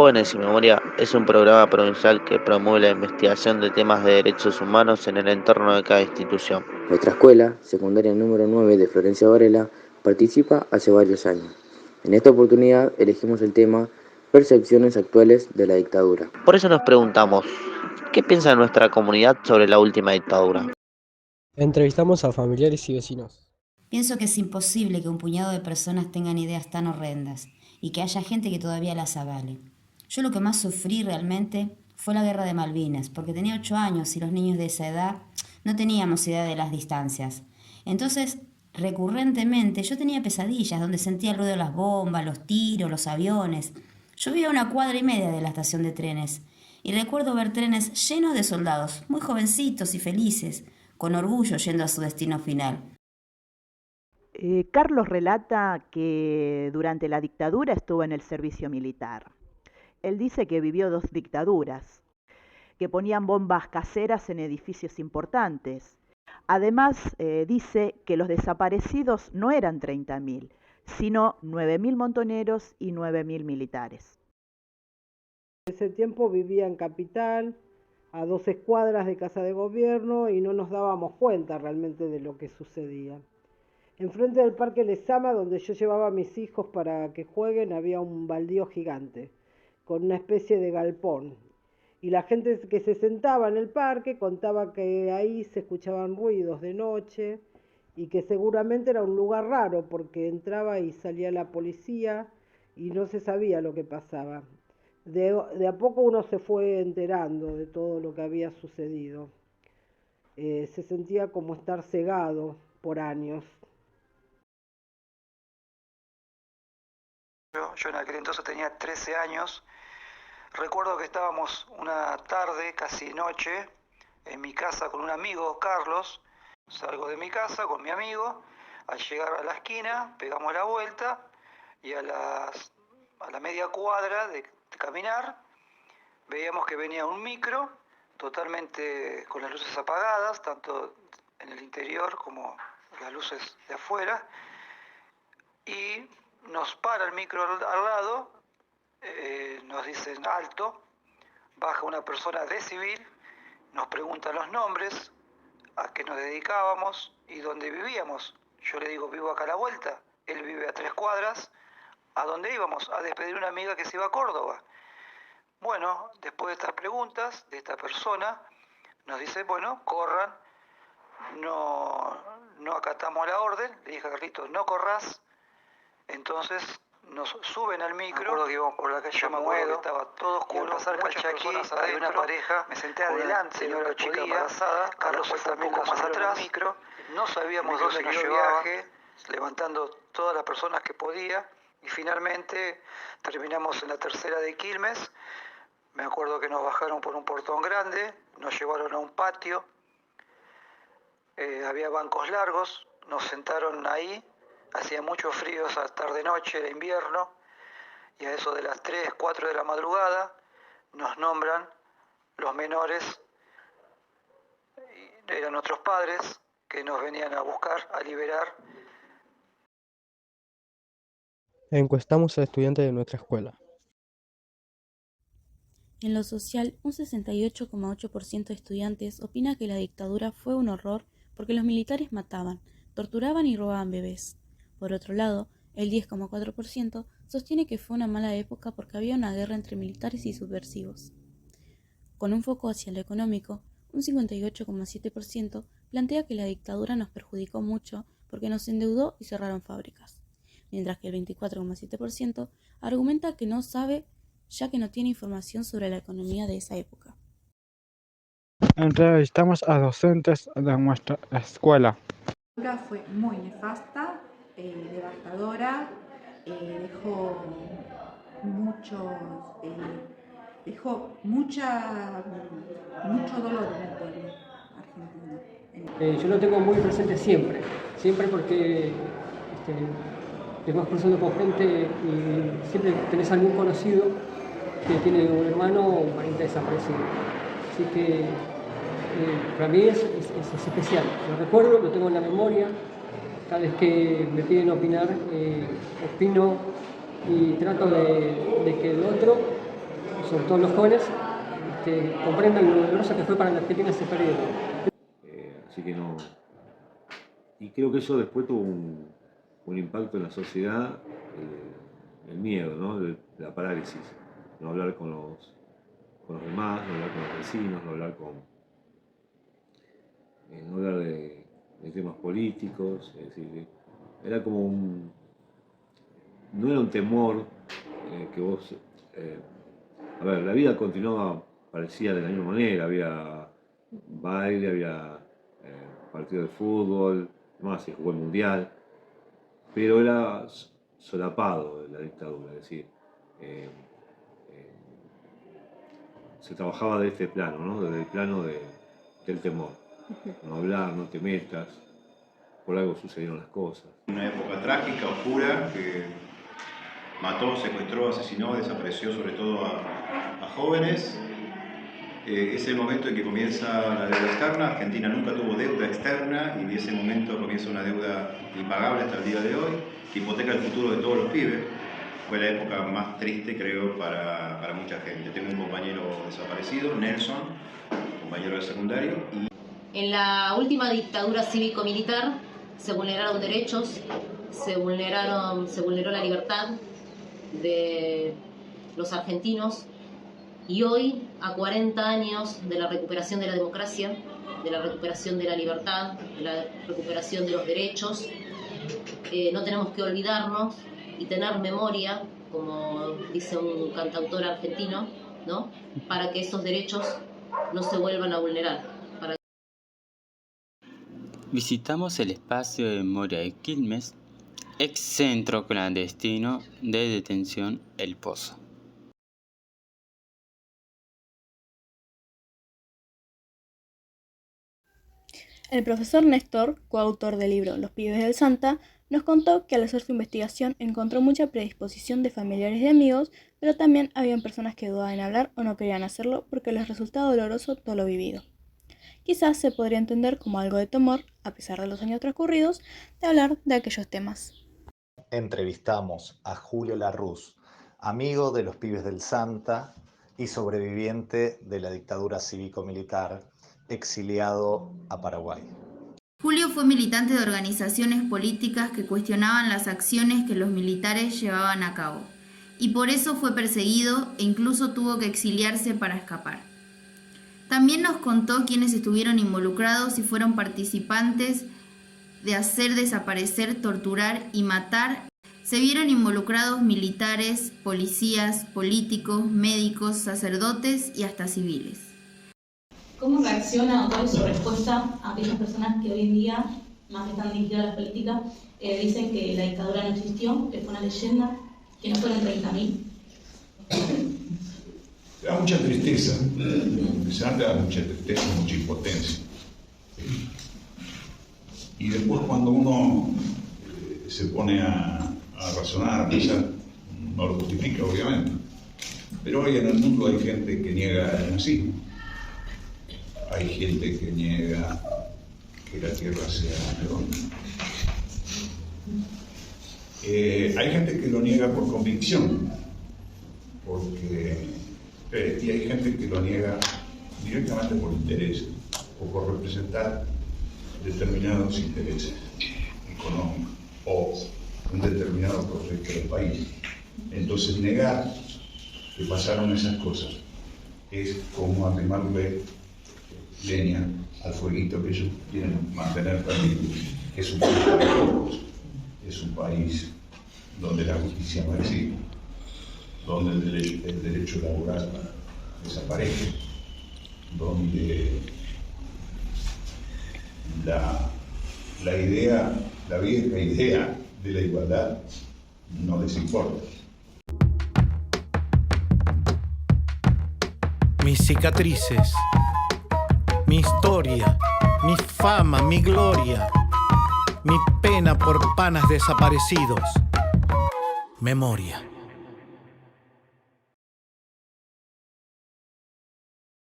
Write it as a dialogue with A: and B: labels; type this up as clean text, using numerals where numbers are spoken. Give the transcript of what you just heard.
A: Jóvenes y Memoria es un programa provincial que promueve la investigación de temas de derechos humanos en el entorno de cada institución.
B: Nuestra escuela, secundaria número 9 de Florencia Varela, participa hace varios años. En esta oportunidad elegimos el tema Percepciones actuales de la dictadura.
A: Por eso nos preguntamos, ¿qué piensa nuestra comunidad sobre la última dictadura?
C: Entrevistamos a familiares y vecinos.
D: Pienso que es imposible que un puñado de personas tengan ideas tan horrendas y que haya gente que todavía las avale. Yo lo que más sufrí realmente fue la guerra de Malvinas, porque tenía 8 años y los niños de esa edad no teníamos idea de las distancias. Entonces, recurrentemente yo tenía pesadillas donde sentía el ruido de las bombas, los tiros, los aviones. Yo vivía a 1,5 cuadras de la estación de trenes y recuerdo ver trenes llenos de soldados, muy jovencitos y felices, con orgullo yendo a su destino final.
E: Carlos relata que durante la dictadura estuvo en el servicio militar. Él dice que vivió 2 dictaduras, que ponían bombas caseras en edificios importantes. Además, dice que los desaparecidos no eran 30.000, sino 9.000 montoneros y 9.000 militares.
F: En ese tiempo vivía en Capital, a 12 cuadras de Casa de Gobierno, y no nos dábamos cuenta realmente de lo que sucedía. Enfrente del Parque Lezama, donde yo llevaba a mis hijos para que jueguen, había un baldío gigante, con una especie de galpón. Y la gente que se sentaba en el parque contaba que ahí se escuchaban ruidos de noche y que seguramente era un lugar raro porque entraba y salía la policía y no se sabía lo que pasaba. De a poco uno se fue enterando de todo lo que había sucedido. Se sentía como estar cegado por años.
G: Yo en aquel entonces tenía 13 años. Recuerdo que estábamos una tarde, casi noche, en mi casa con un amigo, Carlos. Salgo de mi casa con mi amigo. Al llegar a la esquina, pegamos la vuelta y a la media cuadra de caminar, veíamos que venía un micro totalmente con las luces apagadas, tanto en el interior como las luces de afuera, y nos para el micro al lado, nos dicen alto, baja una persona de civil, nos preguntan los nombres, a qué nos dedicábamos y dónde vivíamos. Yo le digo, vivo acá a la vuelta, él vive a 3 cuadras. ¿A dónde íbamos? A despedir a una amiga que se iba a Córdoba. Bueno, después de estas preguntas de esta persona, nos dice, bueno, corran, no acatamos la orden, le dije a Carlitos, no corras. Entonces nos suben al micro. Me acuerdo que íbamos por la calle Mamuedo, estaba todo oscuro, pasar Calchaquí, había una pareja, me senté adelante, señora chica embarazada, Carlos fue también más atrás, micro, no sabíamos dónde nos llevaba, levantando todas las personas que podía, y finalmente terminamos en la tercera de Quilmes. Me acuerdo que nos bajaron por un portón grande, nos llevaron a un patio, había bancos largos, nos sentaron ahí. Hacía mucho frío esa tarde-noche, era invierno, y a eso de las 3, 4 de la madrugada nos nombran los menores, eran nuestros padres que nos venían a buscar, a liberar.
C: Encuestamos a estudiantes de nuestra escuela.
H: En lo social, un 68,8% de estudiantes opina que la dictadura fue un horror porque los militares mataban, torturaban y robaban bebés. Por otro lado, el 10,4% sostiene que fue una mala época porque había una guerra entre militares y subversivos. Con un foco hacia lo económico, un 58,7% plantea que la dictadura nos perjudicó mucho porque nos endeudó y cerraron fábricas, mientras que el 24,7% argumenta que no sabe ya que no tiene información sobre la economía de esa época.
I: Entrevistamos a docentes de nuestra escuela.
J: Fue muy nefasta, devastadora, dejó mucho mucho dolor en el pueblo argentino.
K: Yo lo tengo muy presente siempre porque te vas cruzando con gente y siempre tenés algún conocido que tiene un hermano o un pariente desaparecido. Así que para mí es especial. Lo recuerdo, lo tengo en la memoria. Cada vez que me piden opinar, opino y trato de que el otro sobre todo los jóvenes, comprendan lo doloroso que fue para la Argentina ese periodo.
L: Así que no. Y creo que eso después tuvo un impacto en la sociedad, el miedo, ¿no? De la parálisis. No hablar con los demás, no hablar con los vecinos, no hablar de temas políticos. Es decir, era como no era un temor que vos. A ver, la vida continuaba, parecía de la misma manera, había baile, había partido de fútbol, más se jugó el mundial, pero era solapado la dictadura, es decir, se trabajaba de este plano, ¿no? Desde el plano del temor. No hablar, no te metas, por algo sucedieron las cosas.
M: Una época trágica, oscura, que mató, secuestró, asesinó, desapareció sobre todo a jóvenes. Es el momento en que comienza la deuda externa. Argentina nunca tuvo deuda externa y en ese momento comienza una deuda impagable hasta el día de hoy, que hipoteca el futuro de todos los pibes. Fue la época más triste, creo, para mucha gente. Tengo un compañero desaparecido, Nelson, compañero de secundario.
N: En la última dictadura cívico-militar se vulneraron derechos, se vulneró la libertad de los argentinos. Y hoy, a 40 años de la recuperación de la democracia, de la recuperación de la libertad, de la recuperación de los derechos, no tenemos que olvidarnos y tener memoria, como dice un cantautor argentino, ¿no? Para que esos derechos no se vuelvan a vulnerar.
O: Visitamos el espacio de memoria de Quilmes, ex centro clandestino de detención El Pozo.
H: El profesor Néstor, coautor del libro Los pibes del Santa, nos contó que al hacer su investigación encontró mucha predisposición de familiares y amigos, pero también habían personas que dudaban en hablar o no querían hacerlo porque les resultaba doloroso todo lo vivido. Quizás se podría entender como algo de temor, a pesar de los años transcurridos, de hablar de aquellos temas.
P: Entrevistamos a Julio Larruz, amigo de los pibes del Santa y sobreviviente de la dictadura cívico-militar, exiliado a Paraguay.
Q: Julio fue militante de organizaciones políticas que cuestionaban las acciones que los militares llevaban a cabo, y por eso fue perseguido e incluso tuvo que exiliarse para escapar. También nos contó quiénes estuvieron involucrados y fueron participantes de hacer desaparecer, torturar y matar. Se vieron involucrados militares, policías, políticos, médicos, sacerdotes y hasta civiles.
R: ¿Cómo reacciona o cuál es su respuesta a aquellas personas que hoy en día, más que están dirigidas a la política, dicen que la dictadura no existió, que fue una leyenda, que no fueron 30.000?
S: Da mucha tristeza, se da mucha tristeza, mucha impotencia. Y después cuando uno se pone a razonar, a pensar, no lo justifica obviamente, pero hoy en el mundo hay gente que niega el nazismo. Hay gente que niega que la tierra sea redonda. Hay gente que lo niega por convicción, y hay gente que lo niega directamente por interés o por representar determinados intereses económicos o un determinado proyecto del país. Entonces negar que pasaron esas cosas es como arrimarle leña al fueguito que ellos quieren mantener también. Es un país para todos, es un país donde la justicia no existe, donde el derecho laboral desaparece, donde la vieja idea de la igualdad no les importa.
T: Mis cicatrices, mi historia, mi fama, mi gloria, mi pena por panas desaparecidos. Memoria.